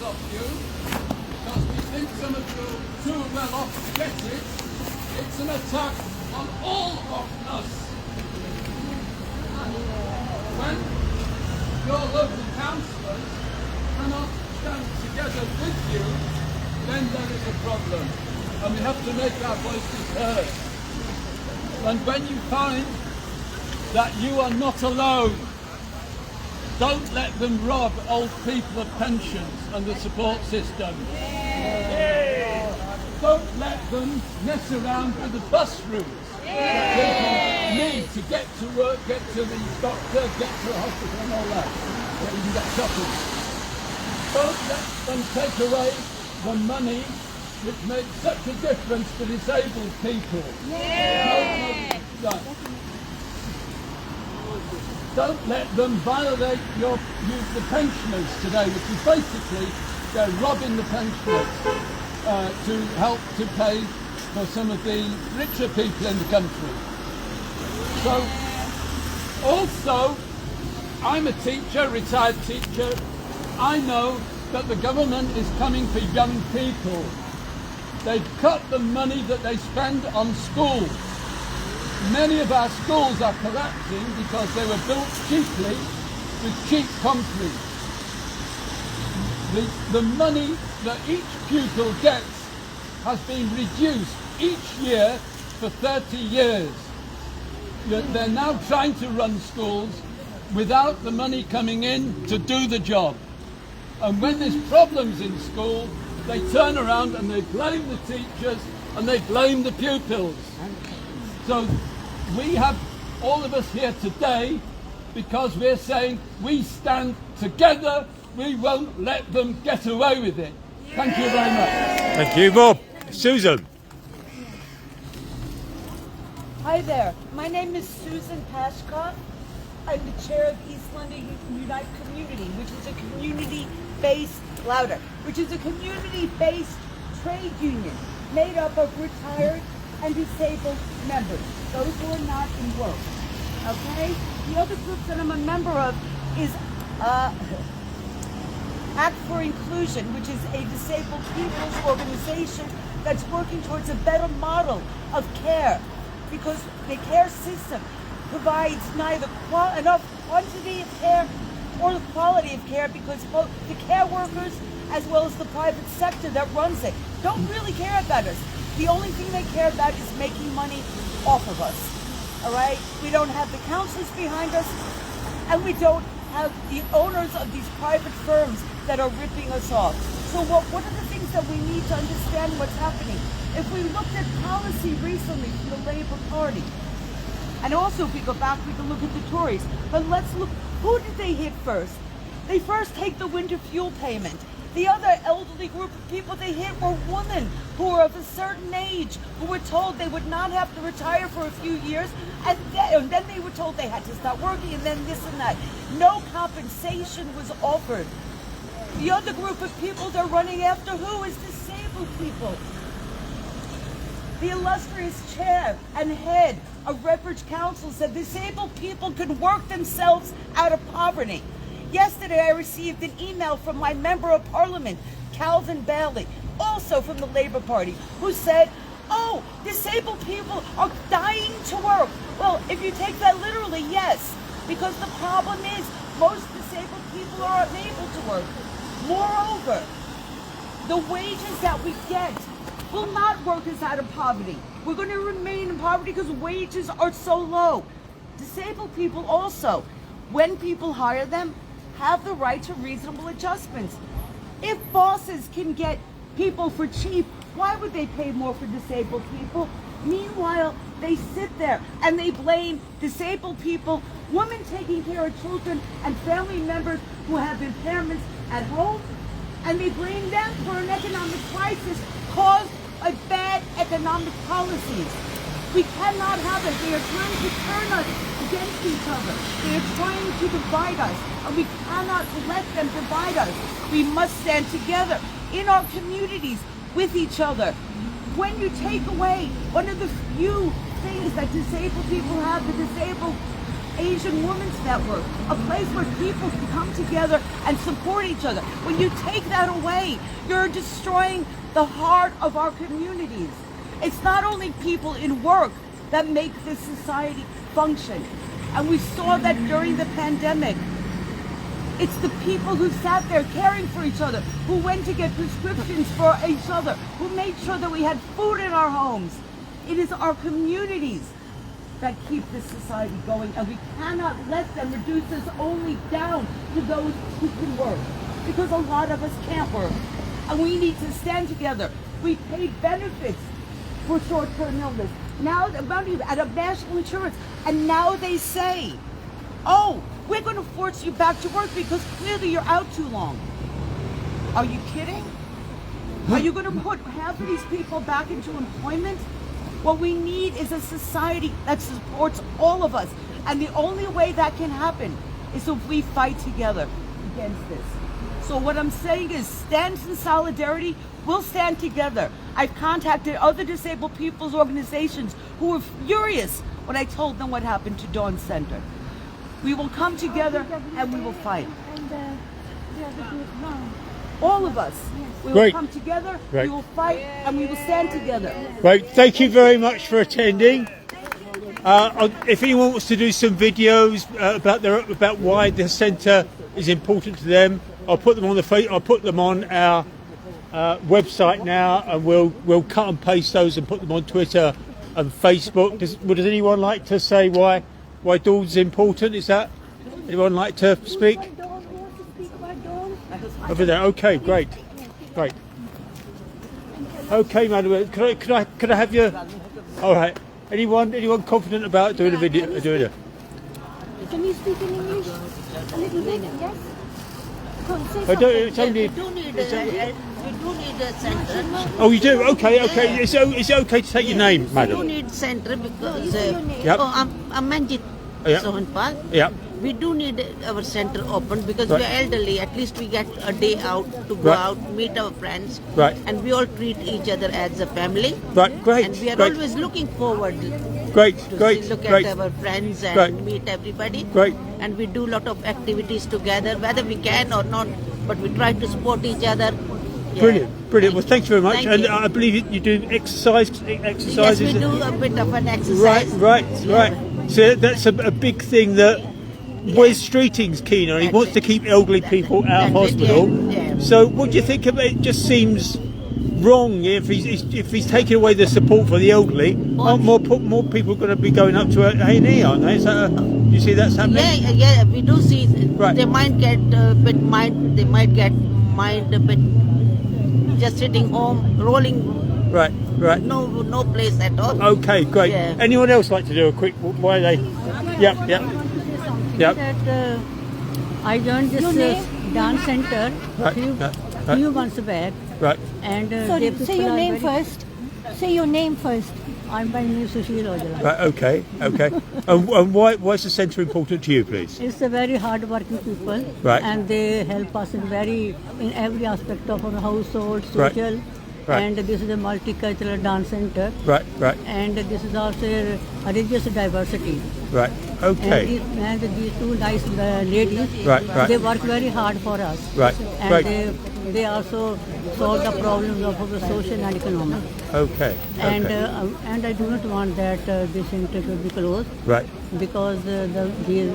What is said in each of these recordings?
of you, because we think some of you are too well off to get it. It's an attack on all of us. And when your local councillors cannot stand together with you, then there is a problem. And we have to make our voices heard. And when you find that you are not alone, don't let them rob old people of pensions and the support system. Don't let them mess around with the bus routes that people need to get to work, get to the doctor, get to the hospital and all that, where you can get shopping. Don't let them take away the money which makes such a difference to disabled people. Don't let them violate the pensioners today, which is basically they're robbing the pensioners to help to pay for some of the richer people in the country. So, also, I'm a teacher, retired teacher. I know that the government is coming for young people. They've cut the money that they spend on schools. Many of our schools are collapsing because they were built cheaply with cheap concrete. The money that each pupil gets has been reduced each year for 30 years. They're now trying to run schools without the money coming in to do the job. And when there's problems in school, they turn around and they blame the teachers and they blame the pupils. So we have all of us here today because we're saying we stand together, we won't let them get away with it. Thank you very much. Thank you, Bob. Susan. Hi there, my name is Susan Pashkoff. I'm the chair of East London Unite Community, which is a community-based, louder, which is a community-based trade union made up of retired and disabled members, those who are not in work, okay? The other group that I'm a member of is Act for Inclusion, which is a disabled people's organization that's working towards a better model of care, because the care system provides neither enough quantity of care or the quality of care, because both the care workers as well as the private sector that runs it don't really care about us. The only thing they care about is making money off of us, all right? We don't have the councils behind us, and we don't have the owners of these private firms that are ripping us off. So what are the things that we need to understand what's happening? If we looked at policy recently from the Labour Party, and also if we go back, we can look at the Tories, but let's look, who did they hit first? They first take the winter fuel payment. The other elderly group of people they hit were women who were of a certain age, who were told they would not have to retire for a few years, and then they were told they had to start working, and then this and that. No compensation was offered. The other group of people they're running after who is disabled people. The illustrious chair and head of Redbridge Council said disabled people could work themselves out of poverty. Yesterday I received an email from my member of parliament, Calvin Bailey, also from the Labour Party, who said, oh, disabled people are dying to work. Well, if you take that literally, yes, because the problem is most disabled people are unable to work. Moreover, the wages that we get will not work us out of poverty. We're going to remain in poverty because wages are so low. Disabled people also, when people hire them, have the right to reasonable adjustments. If bosses can get people for cheap, why would they pay more for disabled people? Meanwhile, they sit there and they blame disabled people, women taking care of children and family members who have impairments at home, and they blame them for an economic crisis caused by bad economic policies. We cannot have it. They are trying to turn us against each other. They are trying to divide us, and we cannot let them divide us. We must stand together in our communities with each other. When you take away one of the few things that disabled people have, the disabled Asian Women's Network, a place where people can come together and support each other. When you take that away, you're destroying the heart of our communities. It's not only people in work that make this society function. And we saw that during the pandemic. It's the people who sat there caring for each other, who went to get prescriptions for each other, who made sure that we had food in our homes. It is our communities that keep this society going, and we cannot let them reduce us only down to those who can work, because a lot of us can't work. And we need to stand together. We paid benefits for short-term illness. Now the money out of national insurance, and now they say, oh, we're going to force you back to work because clearly you're out too long. Are you kidding? Are you going to put half of these people back into employment? What we need is a society that supports all of us. And the only way that can happen is if we fight together against this. So what I'm saying is stand in solidarity. We'll stand together. I've contacted other disabled people's organizations who were furious when I told them what happened to Dawn Center. We will come together and we will fight. All of us. We will Great. come together, Great. we will fight, and we will stand together. Right, thank you very much for attending. If anyone wants to do some videos about why the centre is important to them, I'll put them on our website now, and we'll cut and paste those and put them on Twitter and Facebook. Does anyone like to say why Dawn's important? Is that anyone like to speak? Over there. Okay, great. Okay, madam. Could I have your? All right. Anyone confident about doing a video? Can you speak in English a little bit? Yes. I don't. It's only. We do need a center. Oh, you do? Okay. Is it okay to take your name, We do madam? need center because Yep. I'm Manjit Yep. Sohanpal. Yeah. We do need our center open because Right. we are elderly. At least we get a day out to go Right. out, meet our friends, Right. and we all treat each other as a family. Right. Great. And we are great. always looking forward Great. to Great. look Great. at our friends and Great. meet everybody. Great. And we do a lot of activities together, whether we can or not, but we try to support each other. Yeah. Brilliant. Well, thank you very much. Thank And you. I believe you do exercises. Yes, we do a bit of an exercise. Right. So that's a big thing that Wes Streeting's keen on. He That's wants it. to keep elderly people out of That's it, hospital. yeah. So what do you think of it? It just seems wrong if he's taking away the support for the elderly. Aren't more people going to be going up to A&E, aren't they? You see that's happening? Yeah, we do see. Right. They might get a bit mind. They might get mind a bit. Just sitting home, rolling. Right. No place at all. Okay, great. Yeah. Anyone else like to do a quick? Why are they? Yep. That I joined this dance center Right. few months back, Right. and Sorry, they say people your are name very- first. Say your name first. I'm by name Sushil Ojala. Right. Okay. And why is the centre important to you, please? It's a very hard-working people, Right. and they help us in every aspect of our household, Right. social, Right. and this is a multicultural dance center, Right. and this is also a religious diversity. Right. Okay. And these two nice ladies, Right. they work very hard for us. Right. And Right. they also solve the problems of our social and economic. Okay. And Okay. and I do not want that this center to be closed Right. because these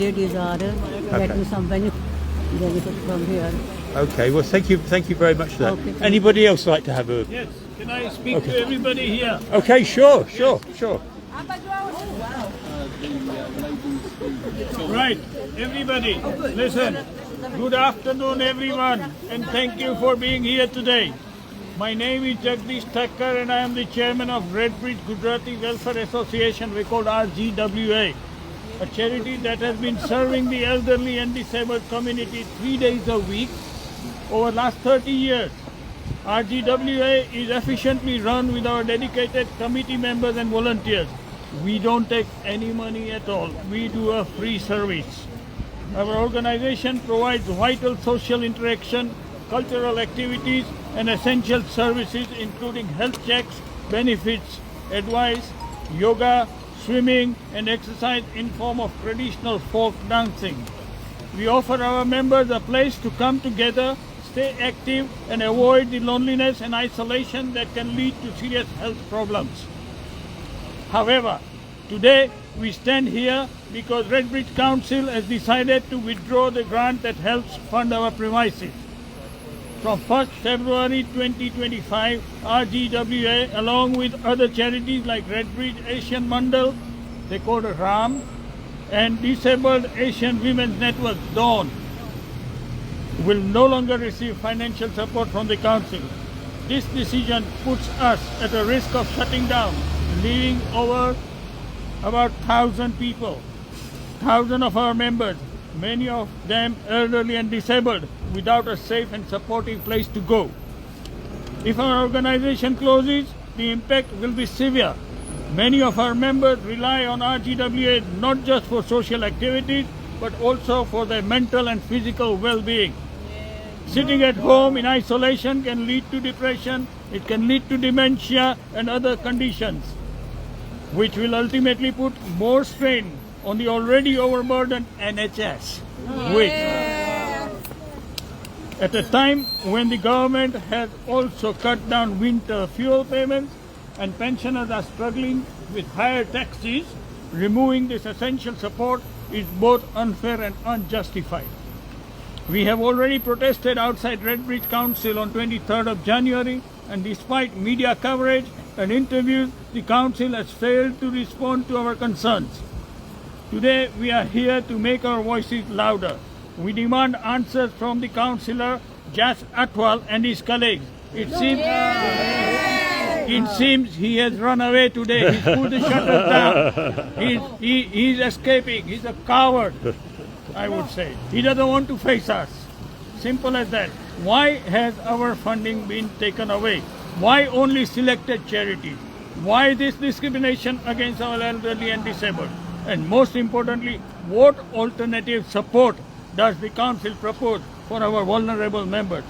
ladies are getting some benefit from here. Okay. Well, thank you very much for that. Okay. Anybody else like to have a? Yes, can I speak to everybody here? Okay. Sure. Right, everybody, listen. Good afternoon, everyone, and thank you for being here today. My name is Jagdish Thakkar, and I am the chairman of Red Bridge Gujarati Welfare Association, we call RGWA, a charity that has been serving the elderly and disabled community 3 days a week over last 30 years. RGWA is efficiently run with our dedicated committee members and volunteers. We don't take any money at all. We do a free service. Our organization provides vital social interaction, cultural activities, and essential services including health checks, benefits, advice, yoga, swimming and exercise in form of traditional folk dancing. We offer our members a place to come together, stay active and avoid the loneliness and isolation that can lead to serious health problems. However, today we stand here because Redbridge Council has decided to withdraw the grant that helps fund our premises. From 1st February 2025, RGWA, along with other charities like Redbridge Asian Mandal, they call it RAM, and Disabled Asian Women's Network, DAWN, will no longer receive financial support from the Council. This decision puts us at a risk of shutting down, leaving over about 1,000 people, 1,000 of our members, many of them elderly and disabled, without a safe and supportive place to go. If our organization closes, the impact will be severe. Many of our members rely on RGWA not just for social activities, but also for their mental and physical well-being. Sitting at home in isolation can lead to depression, it can lead to dementia and other conditions, which will ultimately put more strain on the already overburdened NHS. Which, at a time when the government has also cut down winter fuel payments and pensioners are struggling with higher taxes, removing this essential support is both unfair and unjustified. We have already protested outside Redbridge Council on 23rd of January, and despite media coverage and interviews, the Council has failed to respond to our concerns. Today we are here to make our voices louder. We demand answers from the Councillor Jas Atwal and his colleagues. It seems he has run away today. He's put the shutters down. He's escaping. He's a coward, I would say. He doesn't want to face us. Simple as that. Why has our funding been taken away? Why only selected charities? Why this discrimination against our elderly and disabled? And most importantly, what alternative support does the Council propose for our vulnerable members?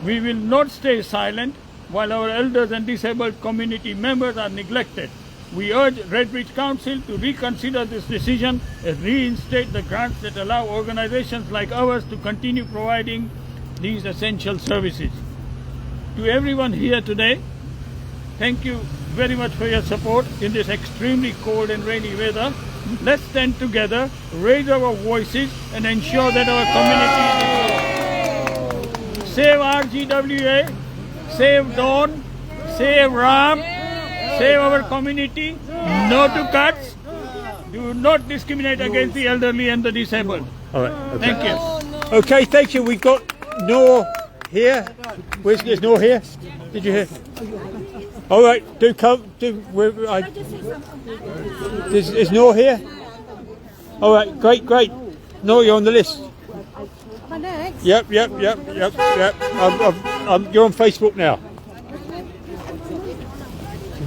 We will not stay silent while our elders and disabled community members are neglected. We urge Redbridge Council to reconsider this decision and reinstate the grants that allow organizations like ours to continue providing these essential services. To everyone here today, thank you very much for your support in this extremely cold and rainy weather. Let's stand together, raise our voices and ensure that our community save RGWA, save Dawn, save Ram, save our community, no to cuts, do not discriminate against the elderly and the disabled. All right. Okay. Thank you. Okay, thank you. We've got Noor here. Is Noor here? Did you hear? All right, do come. Is Noor here? All right, great. Noor, you're on the list. My next? Yep. You're on Facebook now.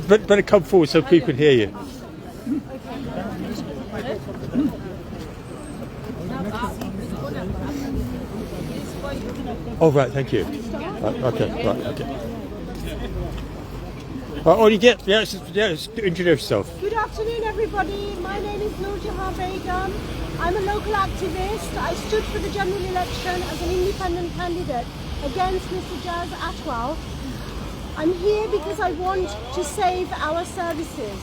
Better come forward so people can hear you. Oh, right, thank you. Okay. All you get, yes, introduce yourself. Good afternoon, everybody. My name is Noor Jahan Begum. I'm a local activist. I stood for the general election as an independent candidate against Mr. Jas Atwal. I'm here because I want to save our services.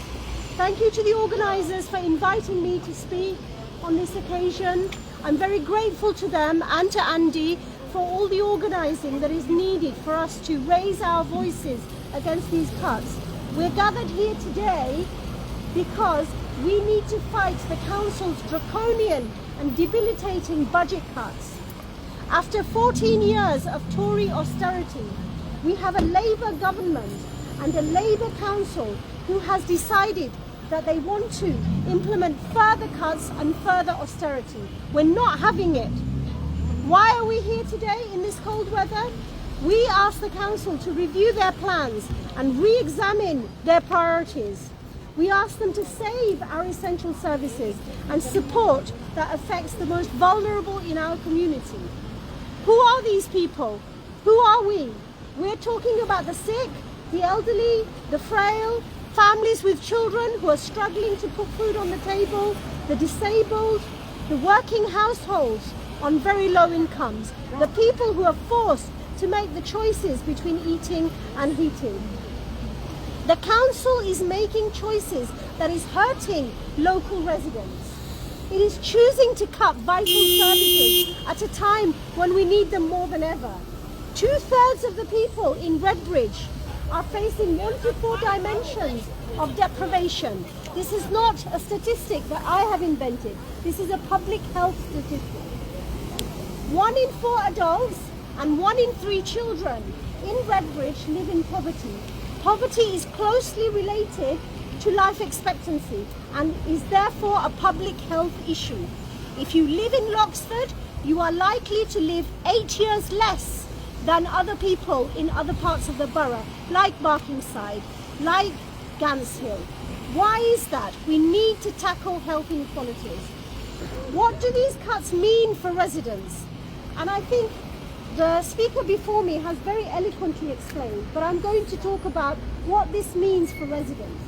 Thank you to the organisers for inviting me to speak on this occasion. I'm very grateful to them and to Andy for all the organising that is needed for us to raise our voices against these cuts. We're gathered here today because we need to fight the Council's draconian and debilitating budget cuts. After 14 years of Tory austerity, we have a Labour government and a Labour Council who has decided that they want to implement further cuts and further austerity. We're not having it. Why are we here today in this cold weather? We asked the Council to review their plans and re-examine their priorities. We asked them to save our essential services and support that affects the most vulnerable in our community. Who are these people? Who are we? We're talking about the sick, the elderly, the frail, families with children who are struggling to put food on the table, the disabled, the working households on very low incomes, the people who are forced to make the choices between eating and heating. The council is making choices that is hurting local residents. It is choosing to cut vital services at a time when we need them more than ever. 2/3 of the people in Redbridge are facing 1 to 4 dimensions of deprivation. This is not a statistic that I have invented. This is a public health statistic. 1 in 4 adults and 1 in 3 children in Redbridge live in poverty. Poverty is closely related to life expectancy and is therefore a public health issue. If you live in Loxford, you are likely to live 8 years less than other people in other parts of the borough, like Barkingside, like Ganshill. Why is that? We need to tackle health inequalities. What do these cuts mean for residents? And I think the speaker before me has very eloquently explained, but I'm going to talk about what this means for residents.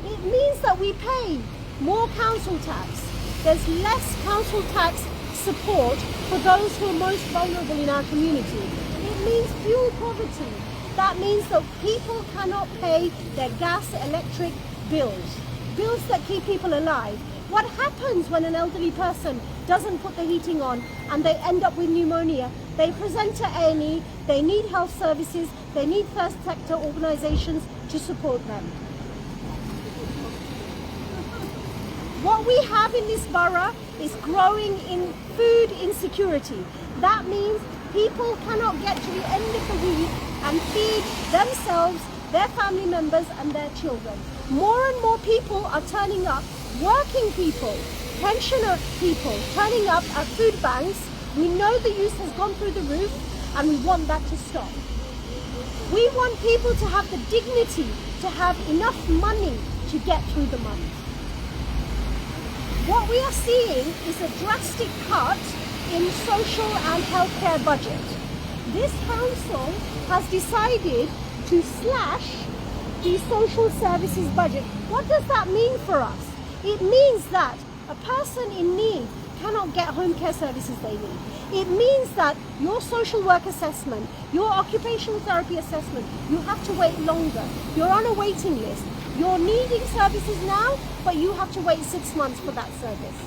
It means that we pay more council tax. There's less council tax support for those who are most vulnerable in our community. It means fuel poverty. That means that people cannot pay their gas, electric bills, bills that keep people alive. What happens when an elderly person doesn't put the heating on and they end up with pneumonia? They present to A&E, they need health services, they need first sector organisations to support them. What we have in this borough is growing in food insecurity. That means people cannot get to the end of the week and feed themselves, their family members and their children. More and more people are turning up, working people, pensioner people, turning up at food banks. We know the use has gone through the roof and we want that to stop. We want people to have the dignity to have enough money to get through the month. What we are seeing is a drastic cut in social and healthcare budget. This council has decided to slash the social services budget. What does that mean for us? It means that a person in need cannot get home care services they need. It means that your social work assessment, your occupational therapy assessment, you have to wait longer. You're on a waiting list. You're needing services now, but you have to wait 6 months for that service.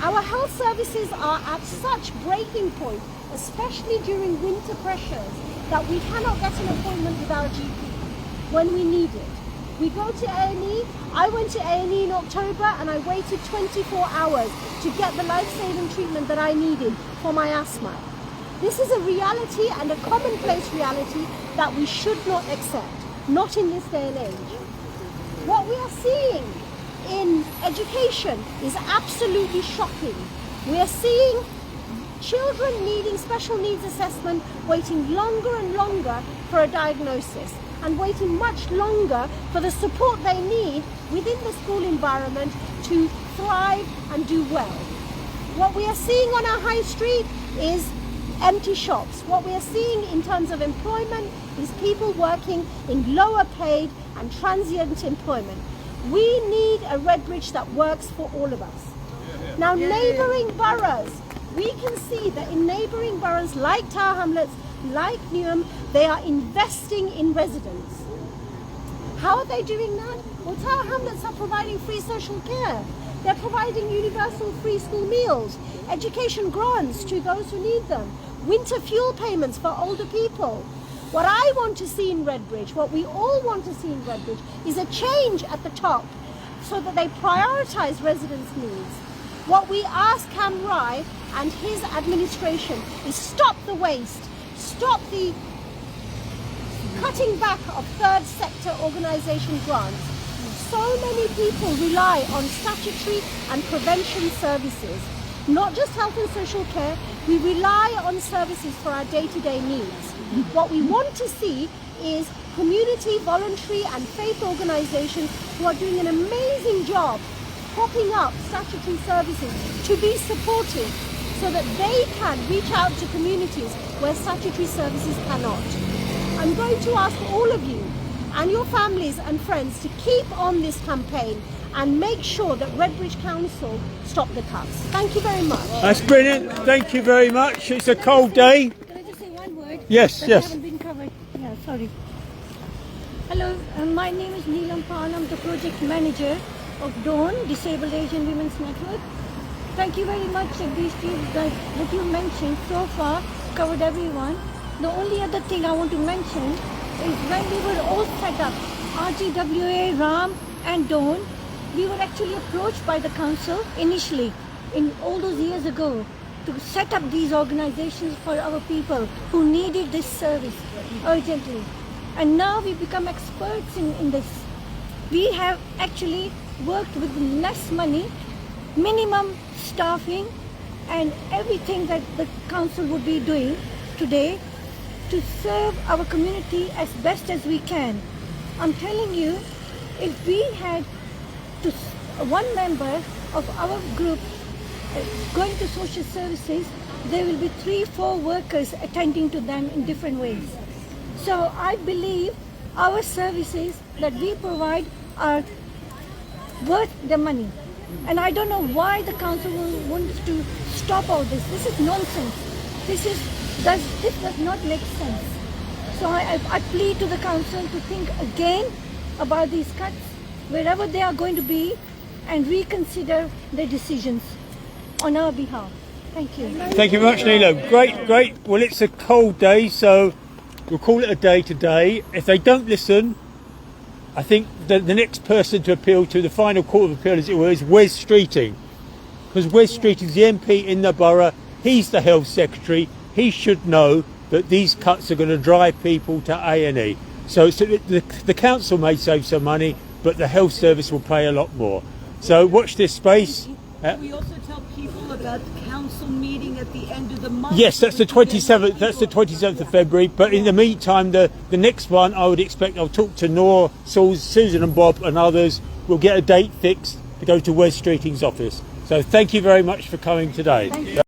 Our health services are at such breaking point, especially during winter pressures, that we cannot get an appointment with our GP when we need it. We go to A&E. I went to A&E in October and I waited 24 hours to get the life-saving treatment that I needed for my asthma. This is a reality and a commonplace reality that we should not accept, not in this day and age. What we are seeing in education is absolutely shocking. We are seeing children needing special needs assessment waiting longer and longer for a diagnosis, and waiting much longer for the support they need within the school environment to thrive and do well. What we are seeing on our high street is empty shops. What we are seeing in terms of employment is people working in lower paid and transient employment. We need a Redbridge that works for all of us. Now, neighbouring boroughs, we can see that in neighbouring boroughs like Tower Hamlets, like Newham, they are investing in residents. How are they doing that? Well, Tower Hamlets are providing free social care. They're providing universal free school meals, education grants to those who need them, winter fuel payments for older people. What I want to see in Redbridge, what we all want to see in Redbridge, is a change at the top so that they prioritise residents' needs. What we ask Cam Rai and his administration is stop the waste, stop the cutting back of third sector organisation grants. So many people rely on statutory and prevention services, not just health and social care. We rely on services for our day-to-day needs. What we want to see is community, voluntary and faith organisations who are doing an amazing job propping up statutory services to be supported so that they can reach out to communities where statutory services cannot. I'm going to ask all of you, and your families and friends to keep on this campaign and make sure that Redbridge Council stop the cuts. Thank you very much. That's brilliant. Thank you very much. It's a cold day. Can I just say one word? Yes, that yes. haven't been covered. Yeah, sorry. Hello, my name is Neelam Pal. I'm the project manager of DAWN, Disabled Asian Women's Network. Thank you very much, Jagdish, that what you mentioned so far covered everyone. The only other thing I want to mention is when we were all set up, RGWA, RAM and DAWN, we were actually approached by the council initially, in all those years ago, to set up these organizations for our people who needed this service urgently. And now we become experts in this. We have actually worked with less money, minimum staffing, and everything that the council would be doing today to serve our community as best as we can. I'm telling you, if we had to one member of our group going to social services, there will be 3-4 workers attending to them in different ways. So I believe our services that we provide are worth the money. And I don't know why the council wants to stop all this. This is nonsense. This does not make sense. So I plead to the council to think again about these cuts, wherever they are going to be, and reconsider their decisions on our behalf. Thank you. Thank you very much, Neelam. Great, great. Well, it's a cold day, so we'll call it a day today. If they don't listen, I think the next person to appeal to, the final court of appeal as it were, is Wes Streeting. Because Wes Streeting is the MP in the borough, he's the health secretary, he should know that these cuts are going to drive people to A&E. So the council may save some money, but the health service will pay a lot more. So watch this space. We also tell people about the council meeting at the end of the month. Yes, that's the 27th. That's the 27th of February. But in the meantime, the next one, I would expect I'll talk to Nor, Susan, and Bob, and others. We'll get a date fixed to go to Wes Streeting's office. So thank you very much for coming today.